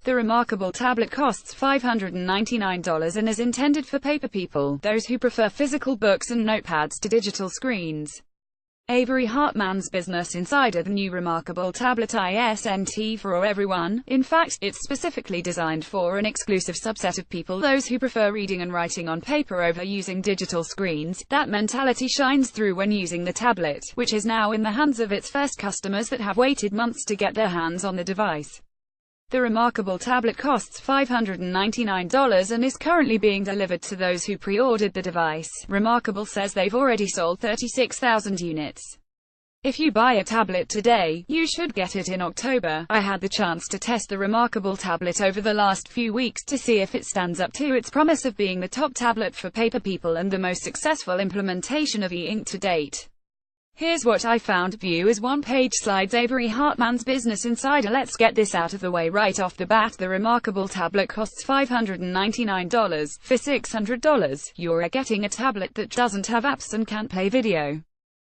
The Remarkable tablet costs $599 and is intended for paper people, those who prefer physical books and notepads to digital screens. Avery Hartman's Business Insider. The new Remarkable tablet isn't for everyone. In fact, it's specifically designed for an exclusive subset of people, those who prefer reading and writing on paper over using digital screens. That mentality shines through when using the tablet, which is now in the hands of its first customers that have waited months to get their hands on the device. The Remarkable tablet costs $599 and is currently being delivered to those who pre-ordered the device. Remarkable says they've already sold 36,000 units. If you buy a tablet today, you should get it in October. I had the chance to test the Remarkable tablet over the last few weeks to see if it stands up to its promise of being the top tablet for paper people and the most successful implementation of e-ink to date. Here's what I found. View as one-page slides. Avery Hartman's Business Insider. Let's get this out of the way right off the bat. The Remarkable tablet costs $599. For $600, you're getting a tablet that doesn't have apps and can't play video.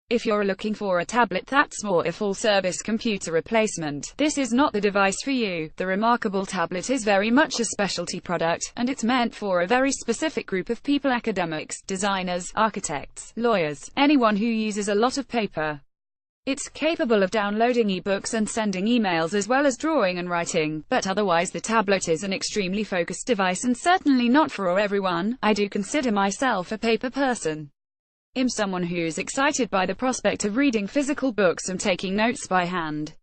If you're looking for a tablet that's more a full-service computer replacement, this is not the device for you. The Remarkable tablet is very much a specialty product, and it's meant for a very specific group of people: academics, designers, architects, lawyers, anyone who uses a lot of paper. It's capable of downloading ebooks and sending emails as well as drawing and writing, but otherwise the tablet is an extremely focused device and certainly not for everyone. I do consider myself a paper person. I'm someone who's excited by the prospect of reading physical books and taking notes by hand.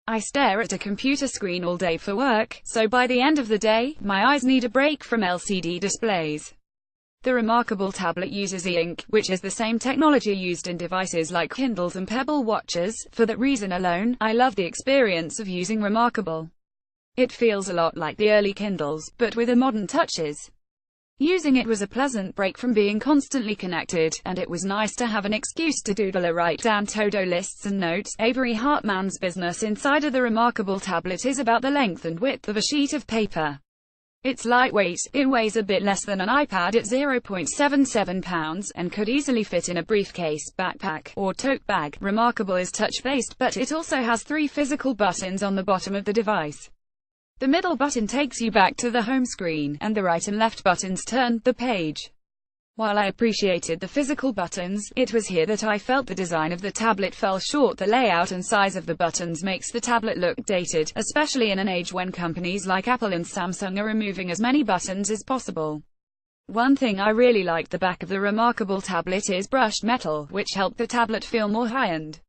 I stare at a computer screen all day for work, so by the end of the day, my eyes need a break from LCD displays. The Remarkable tablet uses e-ink, which is the same technology used in devices like Kindles and Pebble watches. For that reason alone, I love the experience of using Remarkable. It feels a lot like the early Kindles, but with the modern touches. Using it was a pleasant break from being constantly connected, and it was nice to have an excuse to doodle or write down to-do lists and notes. Avery Hartman's Business Insider. The Remarkable tablet is about the length and width of a sheet of paper. It's lightweight, it weighs a bit less than an iPad at 0.77 pounds, and could easily fit in a briefcase, backpack, or tote bag. Remarkable is touch-based, but it also has 3 physical buttons on the bottom of the device. The middle button takes you back to the home screen, and the right and left buttons turn the page. While I appreciated the physical buttons, it was here that I felt the design of the tablet fell short. The layout and size of the buttons makes the tablet look dated, especially in an age when companies like Apple and Samsung are removing as many buttons as possible. One thing I really liked: the back of the Remarkable tablet is brushed metal, which helped the tablet feel more high-end.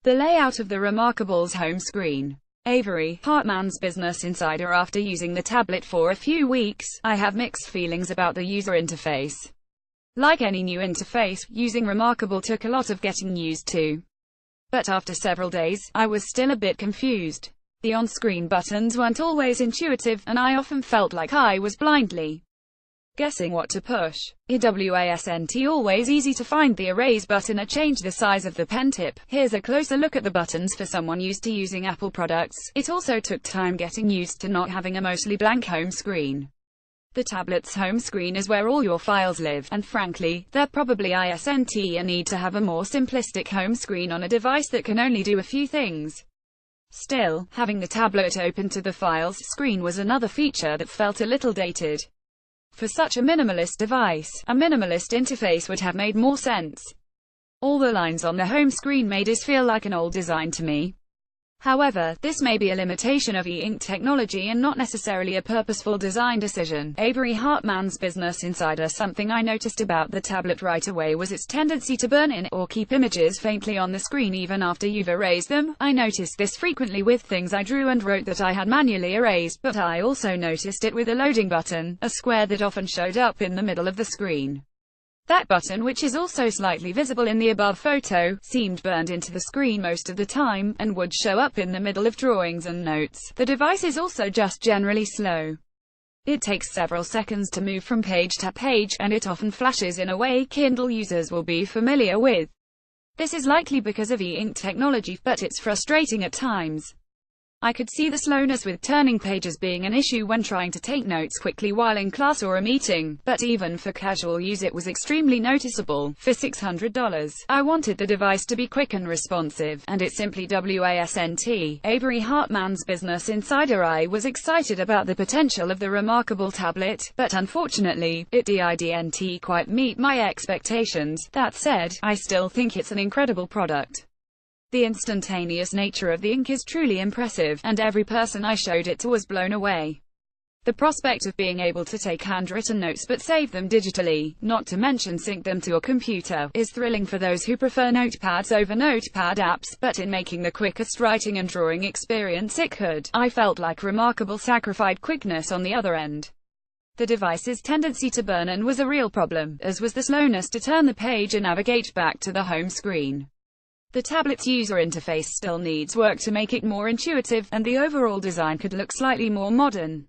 The layout of the Remarkable's home screen. Avery Hartman's Business Insider. After using the tablet for a few weeks, I have mixed feelings about the user interface. Like any new interface, using Remarkable took a lot of getting used to. But after several days, I was still a bit confused. The on-screen buttons weren't always intuitive, and I often felt like I was blindly guessing what to push. It wasn't always easy to find the erase button or change the size of the pen tip. Here's a closer look at the buttons for someone used to using Apple products. It also took time getting used to not having a mostly blank home screen. The tablet's home screen is where all your files live, and frankly, there probably isn't a need to have a more simplistic home screen on a device that can only do a few things. Still, having the tablet open to the files screen was another feature that felt a little dated. For such a minimalist device, a minimalist interface would have made more sense. All the lines on the home screen made it feel like an old design to me. However, this may be a limitation of e-ink technology and not necessarily a purposeful design decision. Avery Hartman's Business Insider. Something I noticed about the tablet right away was its tendency to burn in or keep images faintly on the screen even after you've erased them. I noticed this frequently with things I drew and wrote that I had manually erased, but I also noticed it with a loading button, a square that often showed up in the middle of the screen. That button, which is also slightly visible in the above photo, seemed burned into the screen most of the time, and would show up in the middle of drawings and notes. The device is also just generally slow. It takes several seconds to move from page to page, and it often flashes in a way Kindle users will be familiar with. This is likely because of e-ink technology, but it's frustrating at times. I could see the slowness with turning pages being an issue when trying to take notes quickly while in class or a meeting, but even for casual use it was extremely noticeable. For $600, I wanted the device to be quick and responsive, and it simply wasn't. Avery Hartman's Business Insider. I was excited about the potential of the remarkable tablet, but unfortunately, it didn't quite meet my expectations. That said, I still think it's an incredible product. The instantaneous nature of the ink is truly impressive, and every person I showed it to was blown away. The prospect of being able to take handwritten notes but save them digitally, not to mention sync them to a computer, is thrilling for those who prefer notepads over notepad apps, but in making the quickest writing and drawing experience it could, I felt like remarkable sacrificed quickness on the other end. The device's tendency to burn in was a real problem, as was the slowness to turn the page and navigate back to the home screen. The tablet's user interface still needs work to make it more intuitive, and the overall design could look slightly more modern.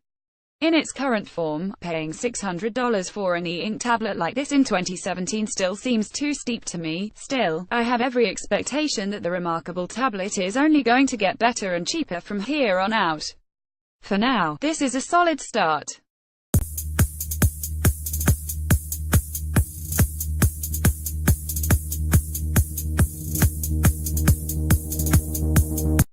In its current form, paying $600 for an e-ink tablet like this in 2017 still seems too steep to me. Still, I have every expectation that the remarkable tablet is only going to get better and cheaper from here on out. For now, this is a solid start.